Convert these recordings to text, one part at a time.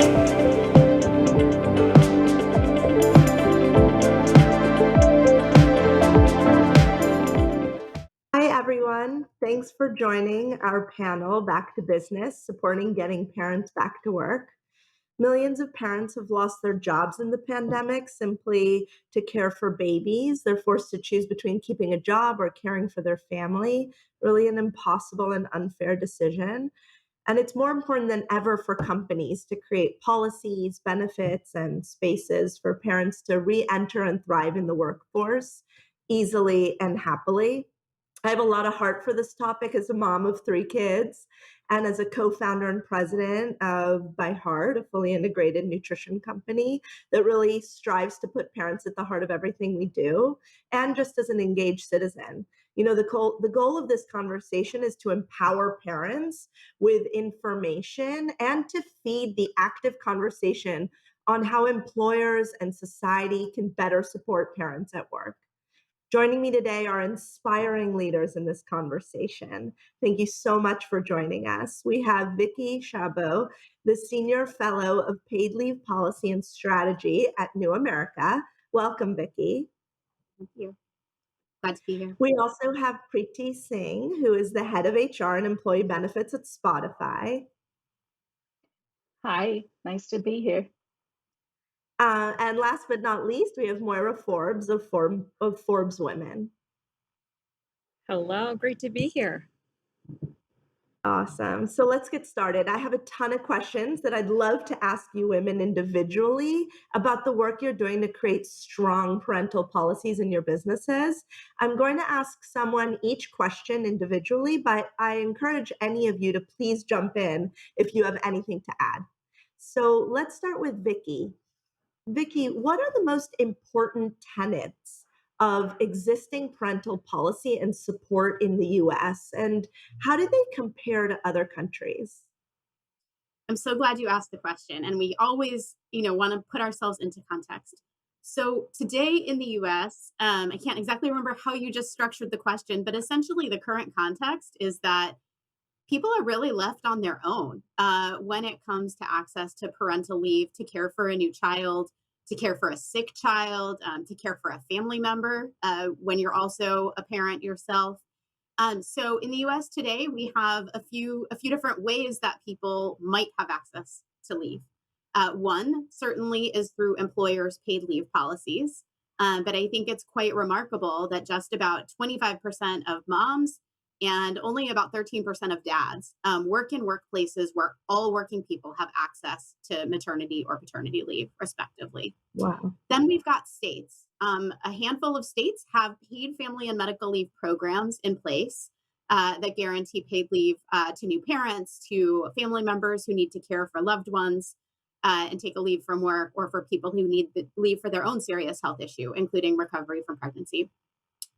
Hi, everyone. Thanks for joining our panel, Back to Business, Supporting Getting Parents Back to Work. Millions of parents have lost their jobs in the pandemic simply to care for babies. They're forced to choose between keeping a job or caring for their family. Really an impossible and unfair decision. And it's more important than ever for companies to create policies, benefits, and spaces for parents to re-enter and thrive in the workforce easily and happily. I have a lot of heart for this topic as a mom of 3 kids and as a co-founder and president of ByHeart, a fully integrated nutrition company that really strives to put parents at the heart of everything we do, and just as an engaged citizen. You know, the goal of this conversation is to empower parents with information and to feed the active conversation on how employers and society can better support parents at work. Joining me today are inspiring leaders in this conversation. Thank you so much for joining us. We have Vicki Shabo, the Senior Fellow of Paid Leave Policy and Strategy at New America. Welcome, Vicki. Thank you. Glad to be here. We also have Preeti Singh, who is the Head of HR and Employee Benefits at Spotify. Hi, nice to be here. And last but not least, we have Moira Forbes of Forbes Women. Hello, great to be here. Awesome. So let's get started. I have a ton of questions that I'd love to ask you women individually about the work you're doing to create strong parental policies in your businesses. I'm going to ask someone each question individually, but I encourage any of you to please jump in if you have anything to add. So let's start with Vicki. Vicki, what are the most important tenets of existing parental policy and support in the US, and how do they compare to other countries? I'm so glad you asked the question, and we always, want to put ourselves into context. So today in the US, I can't exactly remember how you just structured the question, but essentially the current context is that people are really left on their own when it comes to access to parental leave, to care for a new child, to care for a sick child, to care for a family member when you're also a parent yourself. So in the U.S. today, we have a few different ways that people might have access to leave. One certainly is through employers' paid leave policies, but I think it's quite remarkable that just about 25% of moms and only about 13% of dads work in workplaces where all working people have access to maternity or paternity leave, respectively. Wow. Then we've got states. A handful of states have paid family and medical leave programs in place that guarantee paid leave to new parents, to family members who need to care for loved ones and take a leave from work, or for people who need the leave for their own serious health issue, including recovery from pregnancy.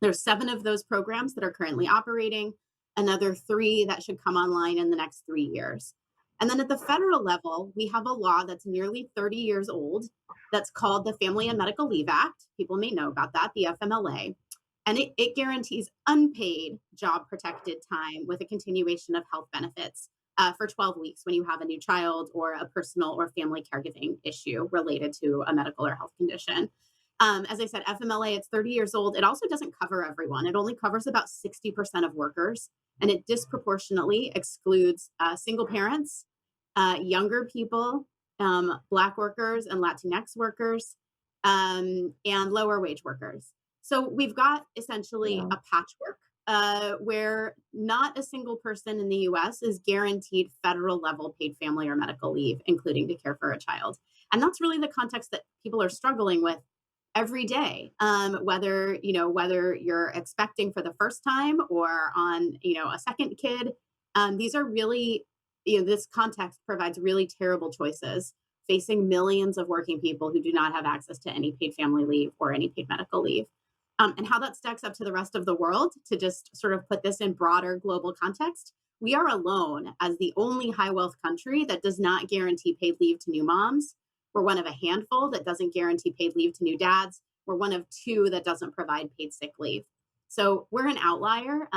There's 7 of those programs that are currently operating, another 3 that should come online in the next 3 years. And then at the federal level, we have a law that's nearly 30 years old that's called the Family and Medical Leave Act. People may know about that, the FMLA. And it guarantees unpaid job protected time with a continuation of health benefits for 12 weeks when you have a new child or a personal or family caregiving issue related to a medical or health condition. As I said, FMLA, it's 30 years old. It also doesn't cover everyone. It only covers about 60% of workers, and it disproportionately excludes single parents, younger people, Black workers and Latinx workers, and lower wage workers. So we've got essentially a patchwork where not a single person in the US is guaranteed federal level paid family or medical leave, including to care for a child. And that's really the context that people are struggling with every day, whether you're expecting for the first time or on, a second kid. These are really, this context provides really terrible choices facing millions of working people who do not have access to any paid family leave or any paid medical leave. And how that stacks up to the rest of the world, to just sort of put this in broader global context, we are alone as the only high wealth country that does not guarantee paid leave to new moms. We're one of a handful that doesn't guarantee paid leave to new dads. We're one of 2 that doesn't provide paid sick leave. So we're an outlier.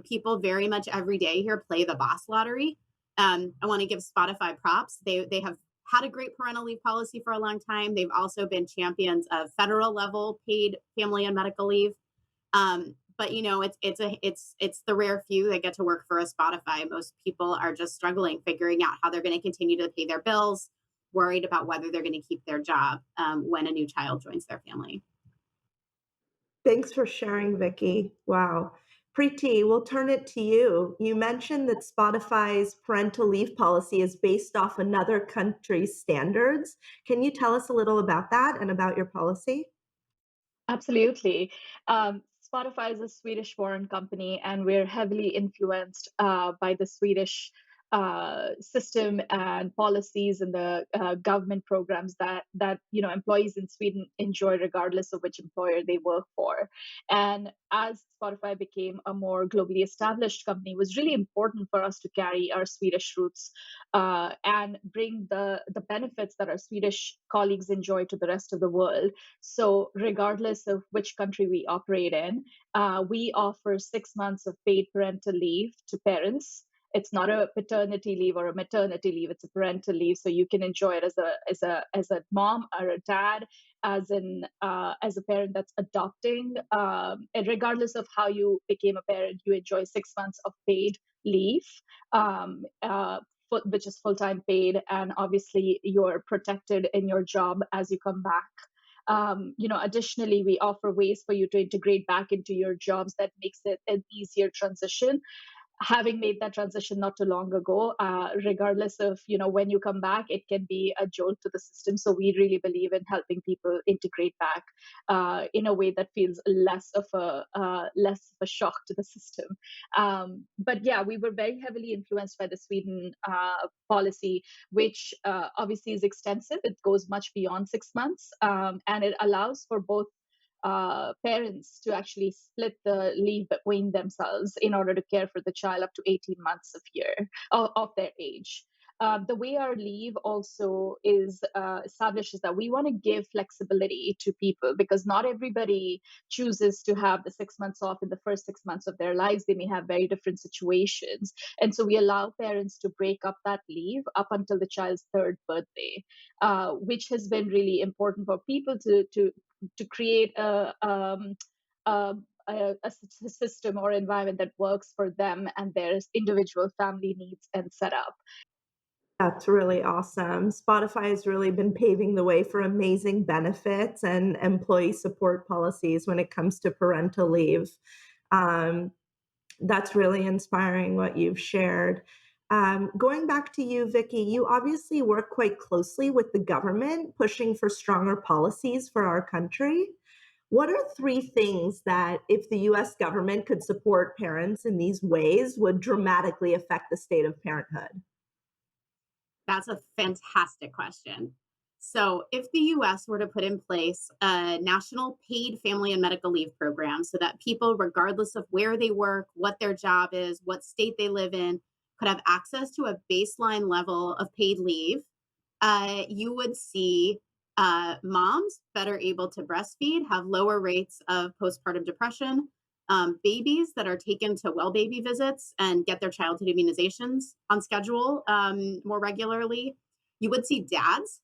People very much every day here play the boss lottery. I want to give Spotify props. They have had a great parental leave policy for a long time. They've also been champions of federal level paid family and medical leave. But it's the rare few that get to work for a Spotify. Most people are just struggling figuring out how they're going to continue to pay their bills, worried about whether they're going to keep their job when a new child joins their family. Thanks for sharing, Vicki. Wow. Preeti, we'll turn it to you. You mentioned that Spotify's parental leave policy is based off another country's standards. Can you tell us a little about that and about your policy? Absolutely. Spotify is a Swedish foreign company, and we're heavily influenced by the Swedish system and policies and the government programs that employees in Sweden enjoy, regardless of which employer they work for. And as Spotify became a more globally established company, it was really important for us to carry our Swedish roots and bring the benefits that our Swedish colleagues enjoy to the rest of the world. So, regardless of which country we operate in, we offer 6 months of paid parental leave to parents. It's not a paternity leave or a maternity leave; it's a parental leave, so you can enjoy it as a mom or a dad, as a parent that's adopting. And regardless of how you became a parent, you enjoy 6 months of paid leave. Um, uh, which is full-time paid, and obviously you're protected in your job as you come back. Additionally, we offer ways for you to integrate back into your jobs that makes it an easier transition. Having made that transition not too long ago, regardless of when you come back, it can be a jolt to the system. So we really believe in helping people integrate back in a way that feels less of a shock to the system. But yeah, we were very heavily influenced by the Sweden policy, which obviously is extensive. It goes much beyond 6 months, and it allows for both parents to actually split the leave between themselves in order to care for the child up to 18 months of their age. The way our leave also is establishes that we want to give flexibility to people, because not everybody chooses to have the 6 months off in the first 6 months of their lives. They may have very different situations, and so we allow parents to break up that leave up until the child's third birthday, which has been really important for people to create a, a system or environment that works for them and their individual family needs and setup. That's really awesome. Spotify has really been paving the way for amazing benefits and employee support policies when it comes to parental leave. Um, that's really inspiring what you've shared. Going back to you, Vicki, you obviously work quite closely with the government, pushing for stronger policies for our country. What are three things that, if the US government could support parents in these ways, would dramatically affect the state of parenthood? That's a fantastic question. So, if the US were to put in place a national paid family and medical leave program so that people, regardless of where they work, what their job is, what state they live in, could have access to a baseline level of paid leave, you would see moms better able to breastfeed, have lower rates of postpartum depression, babies that are taken to well baby visits and get their childhood immunizations on schedule more regularly. You would see dads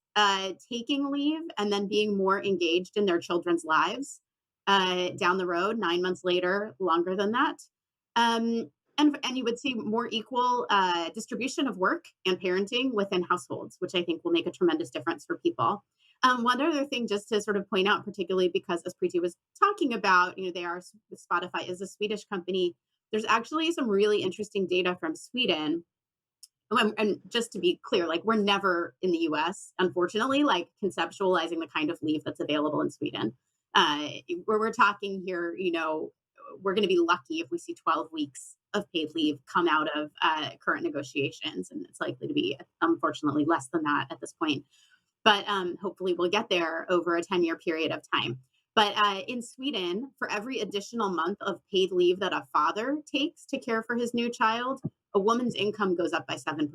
taking leave and then being more engaged in their children's lives down the road, 9 months later, longer than that. Um, and you would see more equal distribution of work and parenting within households, which I think will make a tremendous difference for people. One other thing, just to sort of point out, particularly because as Preeti was talking about, Spotify is a Swedish company. There's actually some really interesting data from Sweden. And just to be clear, like we're never in the US, unfortunately, like conceptualizing the kind of leave that's available in Sweden. Where we're talking here, we're going to be lucky if we see 12 weeks of paid leave come out of current negotiations. And it's likely to be, unfortunately, less than that at this point. But hopefully we'll get there over a 10-year period of time. But in Sweden, for every additional month of paid leave that a father takes to care for his new child, a woman's income goes up by 7%.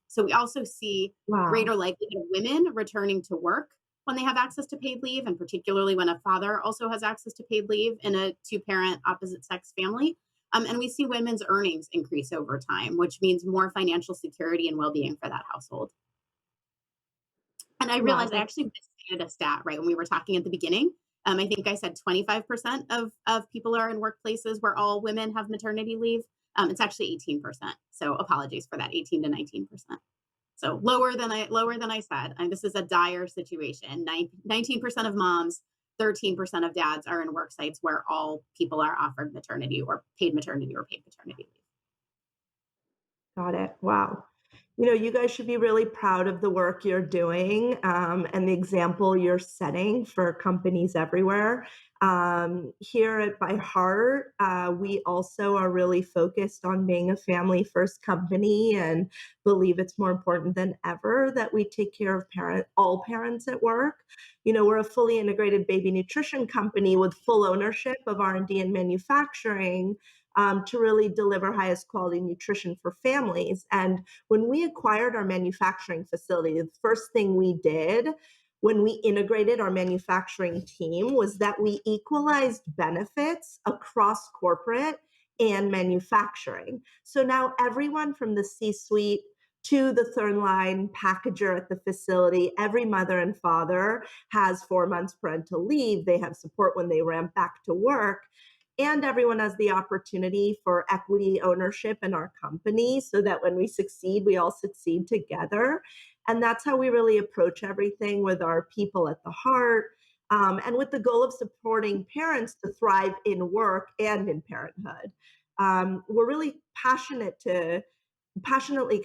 So we also see Wow. greater likelihood of women returning to work when they have access to paid leave, and particularly when a father also has access to paid leave in a two-parent opposite sex family. And we see women's earnings increase over time, which means more financial security and well-being for that household. And I Wow, realized I actually misstated a stat right when we were talking at the beginning. I think I said 25% of people are in workplaces where all women have maternity leave. It's actually 18%. So apologies for that, 18 to 19%. So lower than I said. And this is a dire situation. 19% of moms, 13% of dads are in work sites where all people are offered maternity or paid maternity leave. got it. Wow. You guys should be really proud of the work you're doing and the example you're setting for companies everywhere. Here at ByHeart, we also are really focused on being a family first company and believe it's more important than ever that we take care of all parents at work. We're a fully integrated baby nutrition company with full ownership of R&D and manufacturing to really deliver highest quality nutrition for families. And when we acquired our manufacturing facility, the first thing we did when we integrated our manufacturing team was that we equalized benefits across corporate and manufacturing. So now everyone from the C-suite to the third line packager at the facility, every mother and father has 4 months parental leave. They have support when they ramp back to work. And everyone has the opportunity for equity ownership in our company so that when we succeed, we all succeed together. And that's how we really approach everything with our people at the heart, and with the goal of supporting parents to thrive in work and in parenthood. We're really passionately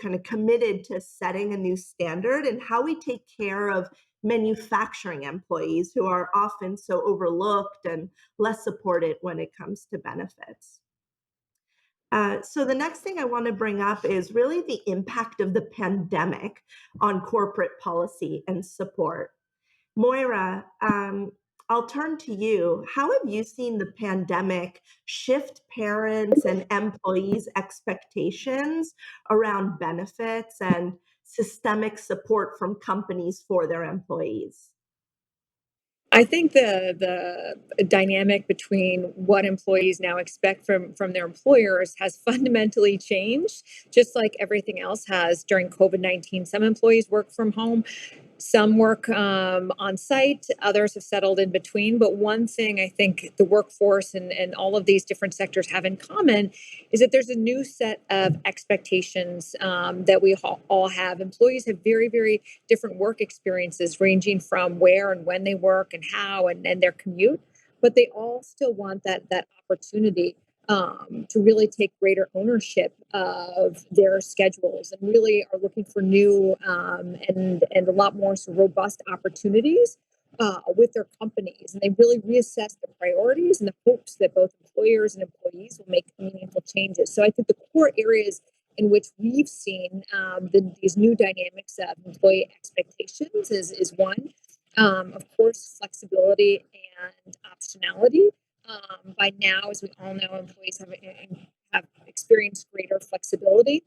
kind of committed to setting a new standard in how we take care of manufacturing employees who are often so overlooked and less supported when it comes to benefits. So the next thing I want to bring up is really the impact of the pandemic on corporate policy and support. Moira, I'll turn to you. How have you seen the pandemic shift parents and employees' expectations around benefits and systemic support from companies for their employees? I think the dynamic between what employees now expect from their employers has fundamentally changed, just like everything else has during COVID-19. Some employees work from home, some work on site, others have settled in between. But one thing I think the workforce and all of these different sectors have in common is that there's a new set of expectations that we all have. Employees have very, very different work experiences, ranging from where and when they work and how and their commute. But they all still want that opportunity to really take greater ownership of their schedules and really are looking for new and a lot more sort of robust opportunities with their companies. And they really reassess the priorities and the hopes that both employers and employees will make meaningful changes. So I think the core areas in which we've seen these new dynamics of employee expectations is one. Of course, flexibility and optionality. By now, as we all know, employees have experienced greater flexibility,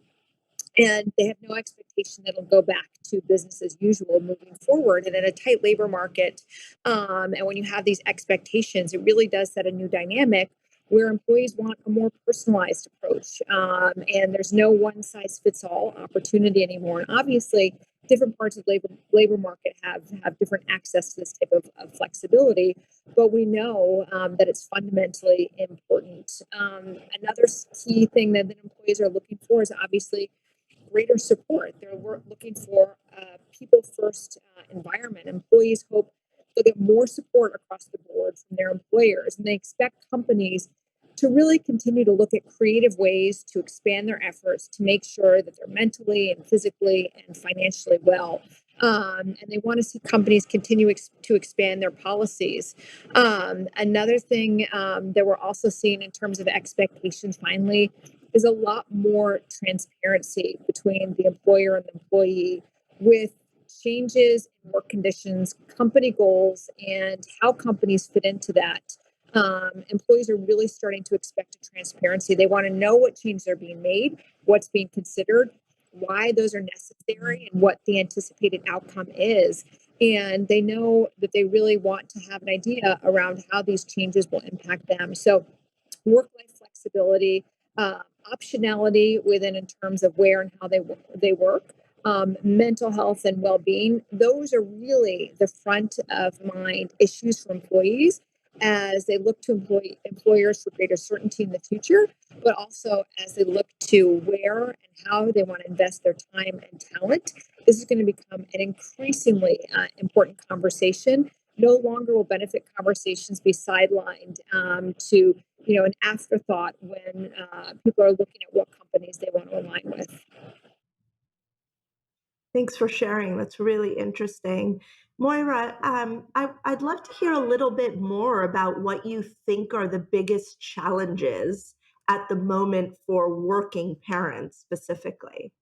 and they have no expectation that it'll go back to business as usual moving forward. And in a tight labor market, and when you have these expectations, it really does set a new dynamic where employees want a more personalized approach. And there's no one size fits all opportunity anymore. And obviously, different parts of labor market have different access to this type of flexibility, but we know that it's fundamentally important. Another key thing that employees are looking for is obviously greater support. They're looking for a people first environment. Employees hope they'll get more support across the board from their employers, and they expect companies to really continue to look at creative ways to expand their efforts to make sure that they're mentally and physically and financially well. And they want to see companies continue to expand their policies. Another thing that we're also seeing in terms of expectations, finally, is a lot more transparency between the employer and the employee with changes in work conditions, company goals, and how companies fit into that. Employees are really starting to expect a transparency. They want to know what changes are being made, what's being considered, why those are necessary, and what the anticipated outcome is. And they know that they really want to have an idea around how these changes will impact them. So, work-life flexibility, optionality within in terms of where and how they work, mental health and well-being. Those are really the front of mind issues for employees as they look to employers for greater certainty in the future, but also as they look to where and how they want to invest their time and talent. This is going to become an increasingly important conversation. No longer will benefit conversations be sidelined to an afterthought when people are looking at what companies they want to align with. Thanks for sharing. That's really interesting. Moira, I'd love to hear a little bit more about what you think are the biggest challenges at the moment for working parents specifically.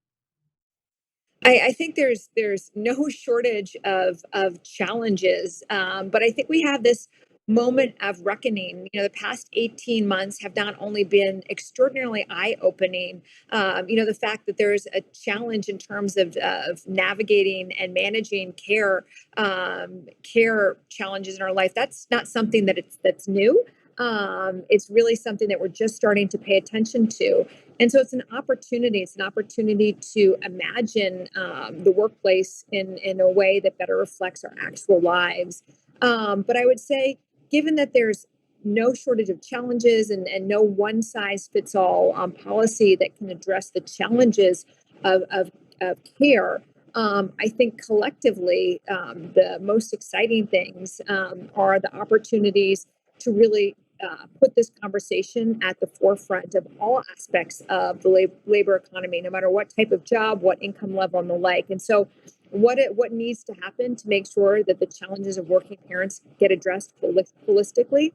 I think there's no shortage of challenges, but I think we have this moment of reckoning. The past 18 months have not only been extraordinarily eye-opening. The fact that there's a challenge in terms of navigating and managing care challenges in our life. That's not something that's new. It's really something that we're just starting to pay attention to. And so it's an opportunity. It's an opportunity to imagine the workplace in a way that better reflects our actual lives. But I would say, given that there's no shortage of challenges and no one size fits all policy that can address the challenges of care, I think collectively, the most exciting things are the opportunities to really put this conversation at the forefront of all aspects of the labor economy, no matter what type of job, what income level, and the like. And so, what needs to happen to make sure that the challenges of working parents get addressed holistically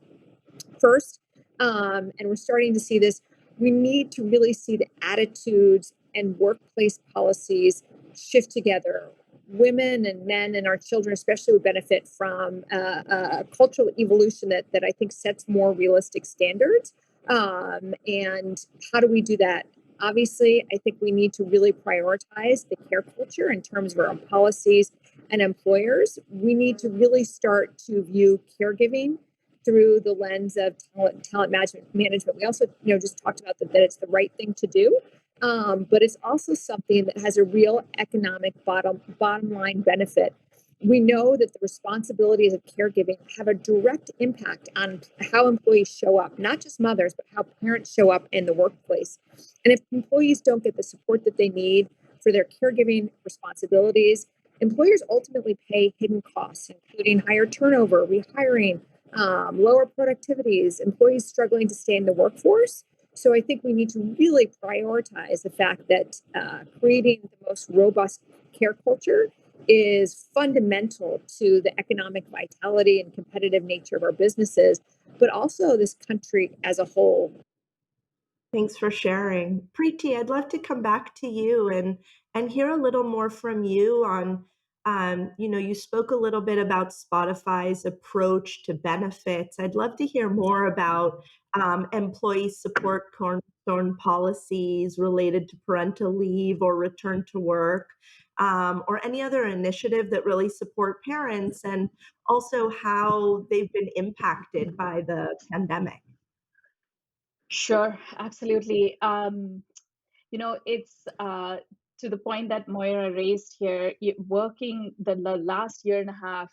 first? And we're starting to see this. We need to really see the attitudes and workplace policies shift together. Women and men and our children especially would benefit from a cultural evolution that I think sets more realistic standards. And how do we do that? Obviously, I think we need to really prioritize the care culture in terms of our own policies and employers. We need to really start to view caregiving through the lens of talent management. We also, just talked about that it's the right thing to do. But it's also something that has a real economic bottom line benefit. We know that the responsibilities of caregiving have a direct impact on how employees show up, not just mothers, but how parents show up in the workplace. And if employees don't get the support that they need for their caregiving responsibilities, employers ultimately pay hidden costs, including higher turnover, rehiring, lower productivities, employees struggling to stay in the workforce. So I think we need to really prioritize the fact that creating the most robust care culture is fundamental to the economic vitality and competitive nature of our businesses, but also this country as a whole. Thanks for sharing. Preeti, I'd love to come back to you and hear a little more from you on, you spoke a little bit about Spotify's approach to benefits. I'd love to hear more about employee support cornerstone policies related to parental leave or return to work, or any other initiative that really support parents, and also how they've been impacted by the pandemic. Sure, absolutely. It's to the point that Moira raised here. Working the last year and a half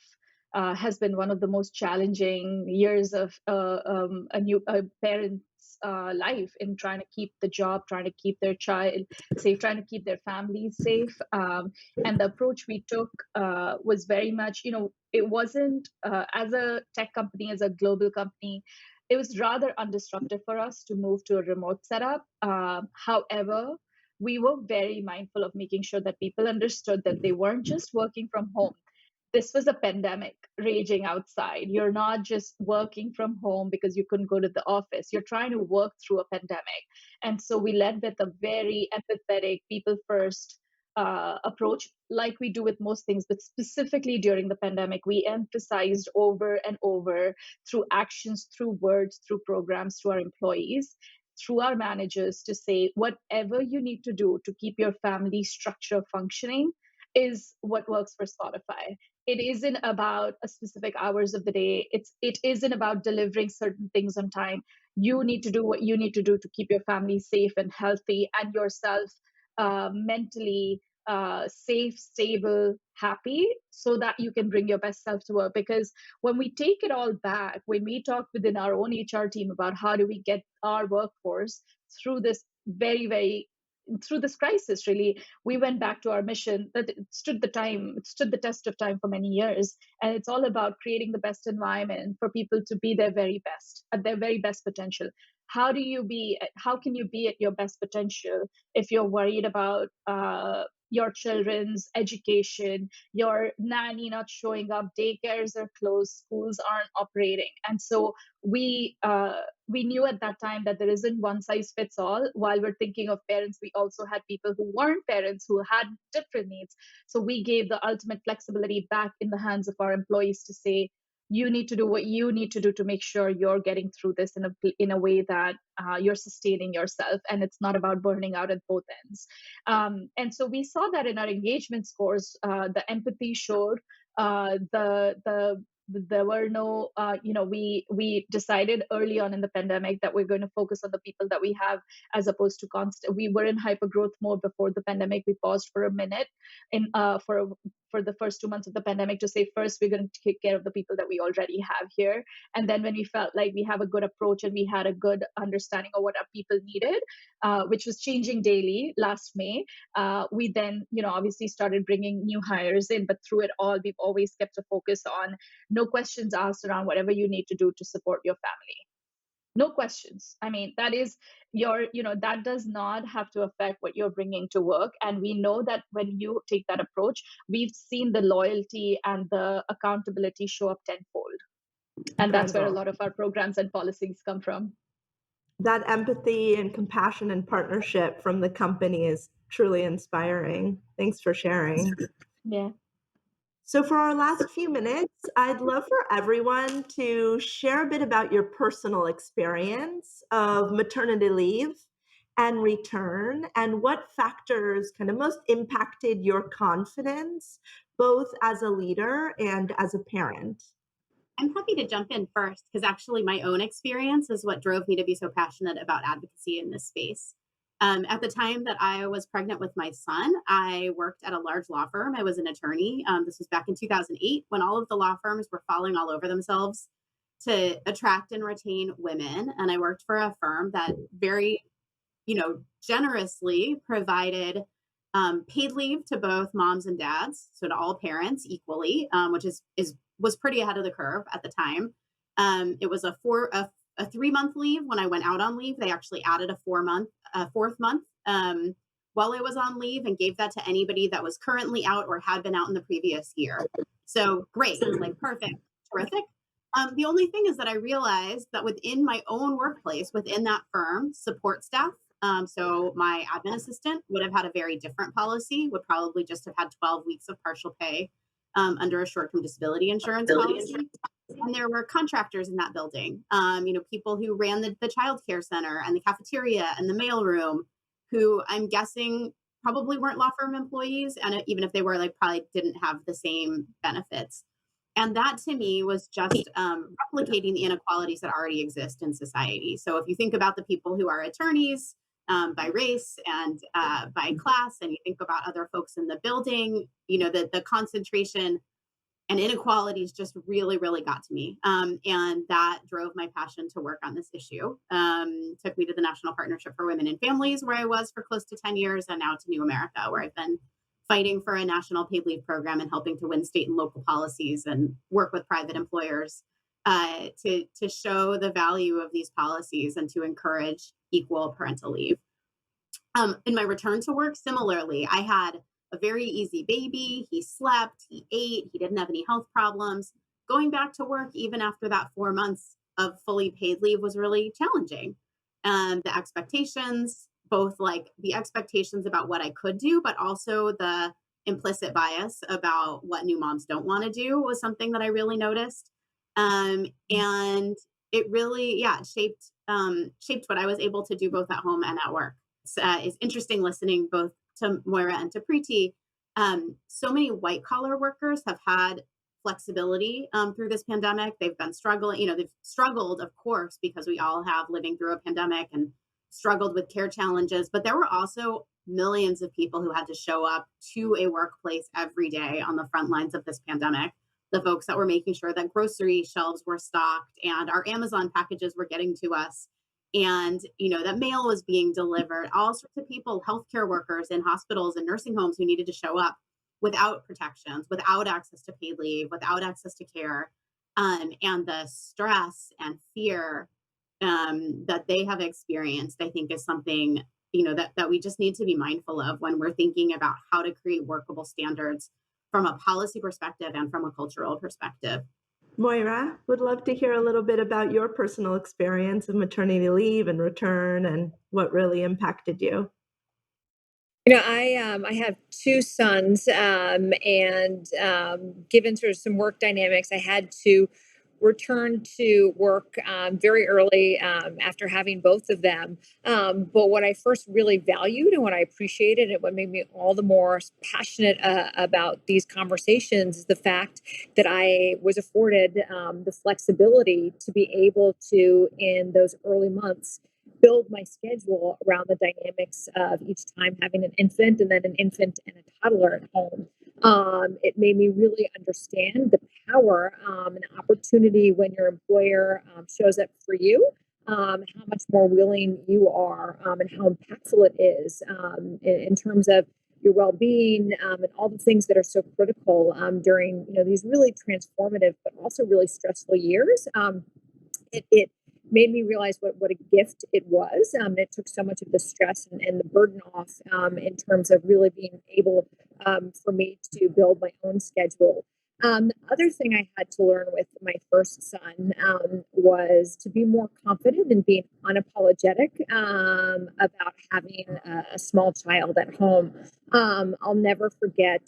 has been one of the most challenging years of a parent's life in trying to keep the job, trying to keep their child safe, trying to keep their families safe. And the approach we took was very much, it wasn't as a tech company, as a global company. It was rather undisruptive for us to move to a remote setup. However, we were very mindful of making sure that people understood that they weren't just working from home. This was a pandemic raging outside. You're not just working from home because you couldn't go to the office. You're trying to work through a pandemic. And so we led with a very empathetic, people first approach, like we do with most things, but specifically during the pandemic, we emphasized over and over through actions, through words, through programs, through our employees, through our managers to say, whatever you need to do to keep your family structure functioning is what works for Spotify. It isn't about a specific hours of the day. It isn't about delivering certain things on time. You need to do what you need to do to keep your family safe and healthy and yourself mentally safe, stable, happy, so that you can bring your best self to work. Because when we take it all back, when we talk within our own HR team about how do we get our workforce through this through this crisis, really, we went back to our mission that it stood the test of time for many years. And it's all about creating the best environment for people to be their very best, at their very best potential. How can you be at your best potential if you're worried about your children's education, your nanny not showing up, daycares are closed, schools aren't operating? And so we knew at that time that there isn't one size fits all. While we're thinking of parents, we also had people who weren't parents who had different needs. So we gave the ultimate flexibility back in the hands of our employees to say, you need to do what you need to do to make sure you're getting through this in a way that you're sustaining yourself, and it's not about burning out at both ends. And so we saw that in our engagement scores. The empathy showed. There were no, we decided early on in the pandemic that we're going to focus on the people that we have, as opposed to constant. We were in hyper growth mode before the pandemic. We paused for a minute for the first 2 months of the pandemic to say, first, we're going to take care of the people that we already have here. And then when we felt like we have a good approach and we had a good understanding of what our people needed, which was changing daily last May, we then, obviously started bringing new hires in. But through it all, we've always kept a focus on no questions asked around whatever you need to do to support your family. No questions. I mean, that is that does not have to affect what you're bringing to work. And we know that when you take that approach, we've seen the loyalty and the accountability show up tenfold. And that's where a lot of our programs and policies come from. That empathy and compassion and partnership from the company is truly inspiring. Thanks for sharing. Yeah. So for our last few minutes, I'd love for everyone to share a bit about your personal experience of maternity leave and return, and what factors kind of most impacted your confidence, both as a leader and as a parent. I'm happy to jump in first, because actually my own experience is what drove me to be so passionate about advocacy in this space. At the time that I was pregnant with my son, I worked at a large law firm. I was an attorney. This was back in 2008, when all of the law firms were falling all over themselves to attract and retain women. And I worked for a firm that very, generously provided paid leave to both moms and dads, so to all parents equally, which was pretty ahead of the curve at the time. It was a 3-month leave. When I went out on leave, they actually added a fourth month while I was on leave, and gave that to anybody that was currently out or had been out in the previous year. So great, like perfect, terrific. The only thing is that I realized that within my own workplace, within that firm, support staff, so my admin assistant would have had a very different policy, would probably just have had 12 weeks of partial pay under a short-term disability insurance policy. And there were contractors in that building, people who ran the child care center and the cafeteria and the mailroom, who I'm guessing probably weren't law firm employees. And even if they were, probably didn't have the same benefits. And that to me was just replicating the inequalities that already exist in society. So if you think about the people who are attorneys by race and by class, and you think about other folks in the building, the concentration and inequalities just really, really got to me. And that drove my passion to work on this issue. Took me to the National Partnership for Women and Families, where I was for close to 10 years, and now to New America, where I've been fighting for a national paid leave program and helping to win state and local policies and work with private employers to show the value of these policies and to encourage equal parental leave. In my return to work, similarly, I had a very easy baby. He slept, he ate, he didn't have any health problems. Going back to work, even after that 4 months of fully paid leave, was really challenging. The expectations, both the expectations about what I could do, but also the implicit bias about what new moms don't want to do, was something that I really noticed. And it really, shaped what I was able to do both at home and at work. It's interesting listening both to Moira and to Preeti. So many white collar workers have had flexibility through this pandemic. They've been struggling, they've struggled, of course, because we all have living through a pandemic and struggled with care challenges. But there were also millions of people who had to show up to a workplace every day on the front lines of this pandemic. The folks that were making sure that grocery shelves were stocked and our Amazon packages were getting to us, and that mail was being delivered. All sorts of people, healthcare workers in hospitals and nursing homes, who needed to show up without protections, without access to paid leave, without access to care, and the stress and fear that they have experienced, I think, is something that we just need to be mindful of when we're thinking about how to create workable standards from a policy perspective and from a cultural perspective. Moira, would love to hear a little bit about your personal experience of maternity leave and return and what really impacted you. I have two sons, and given sort of some work dynamics, I had to return to work very early after having both of them. But what I first really valued and what I appreciated and what made me all the more passionate about these conversations is the fact that I was afforded the flexibility to be able to, in those early months, build my schedule around the dynamics of each time having an infant and then an infant and a toddler at home. It made me really understand the power and the opportunity when your employer shows up for you, how much more willing you are, and how impactful it is in terms of your well-being and all the things that are so critical during these really transformative but also really stressful years. It made me realize what a gift it was. It took so much of the stress and the burden off in terms of really being able for me to build my own schedule. The other thing I had to learn with my first son was to be more confident and being unapologetic about having a small child at home. I'll never forget.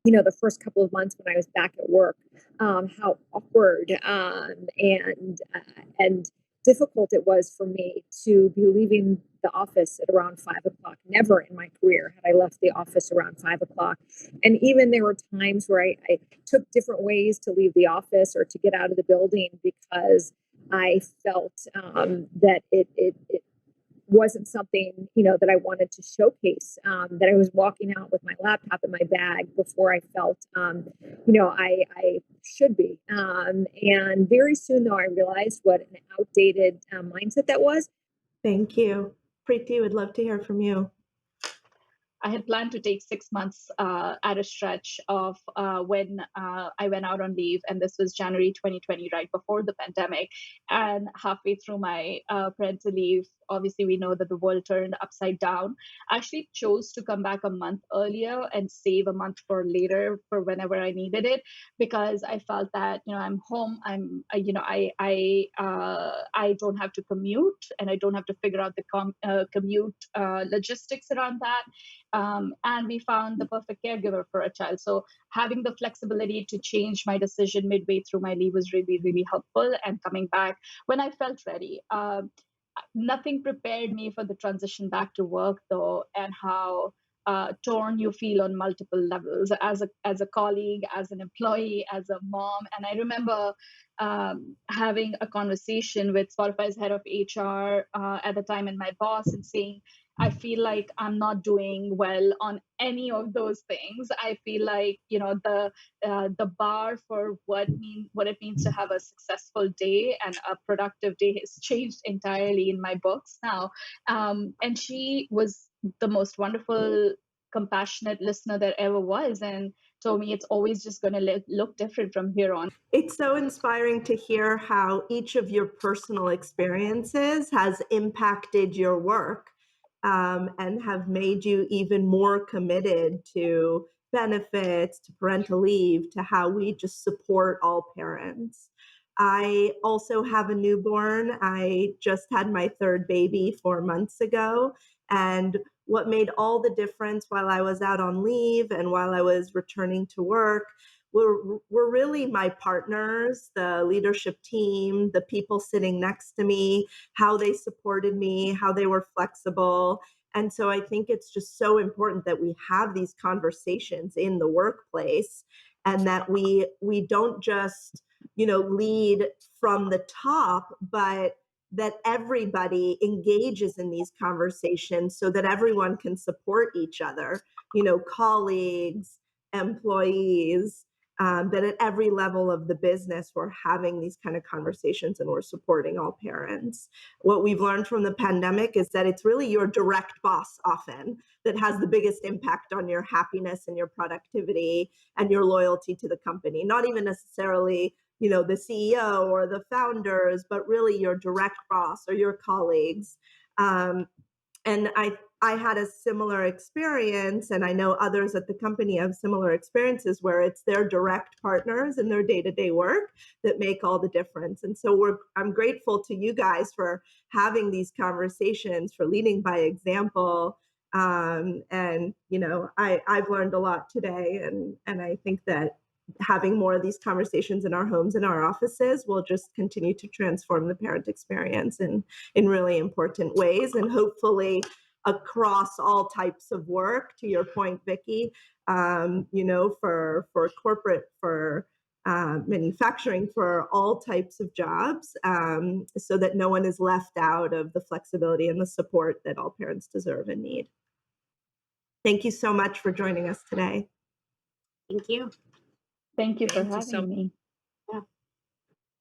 The first couple of months when I was back at work, how awkward and difficult it was for me to be leaving the office at around 5 o'clock. Never in my career had I left the office around 5 o'clock. And even there were times where I took different ways to leave the office or to get out of the building because I felt that it wasn't something that I wanted to showcase, that I was walking out with my laptop in my bag before I felt I should be, and very soon though I realized what an outdated mindset that was. Thank you. Preeti, would love to hear from you. I had planned to take 6 months at a stretch of when I went out on leave, and this was January 2020, right before the pandemic. And halfway through my parental leave, obviously we know that the world turned upside down. I actually chose to come back a month earlier and save a month for later for whenever I needed it, because I felt that I'm home. I don't have to commute, and I don't have to figure out the commute logistics around that. And we found the perfect caregiver for a child. So having the flexibility to change my decision midway through my leave was really, really helpful. And coming back when I felt ready. Nothing prepared me for the transition back to work, though, and how torn you feel on multiple levels as a colleague, as an employee, as a mom. And I remember having a conversation with Spotify's head of HR at the time and my boss, and saying, I feel like I'm not doing well on any of those things. I feel like the bar for what it means to have a successful day and a productive day has changed entirely in my books now. And she was the most wonderful, compassionate listener there ever was, and told me it's always just going to look different from here on. It's so inspiring to hear how each of your personal experiences has impacted your work, and have made you even more committed to benefits, to parental leave, to how we just support all parents. I also have a newborn. I just had my third baby 4 months ago. And what made all the difference while I was out on leave and while I was returning to work were really my partners, the leadership team, the people sitting next to me, how they supported me, how they were flexible. And so I think it's just so important that we have these conversations in the workplace, and that we don't just lead from the top, but that everybody engages in these conversations so that everyone can support each other, colleagues, employees, that at every level of the business, we're having these kind of conversations and we're supporting all parents. What we've learned from the pandemic is that it's really your direct boss often that has the biggest impact on your happiness and your productivity and your loyalty to the company. Not even necessarily, the CEO or the founders, but really your direct boss or your colleagues. And I had a similar experience, and I know others at the company have similar experiences where it's their direct partners in their day-to-day work that make all the difference. And so I'm grateful to you guys for having these conversations, for leading by example. And I've learned a lot today, and I think that having more of these conversations in our homes and our offices will just continue to transform the parent experience in really important ways, and hopefully across all types of work, to your point, Vicki, for corporate, for manufacturing, for all types of jobs, so that no one is left out of the flexibility and the support that all parents deserve and need. Thank you so much for joining us today. Thank you. Thank you for Thank you so having me.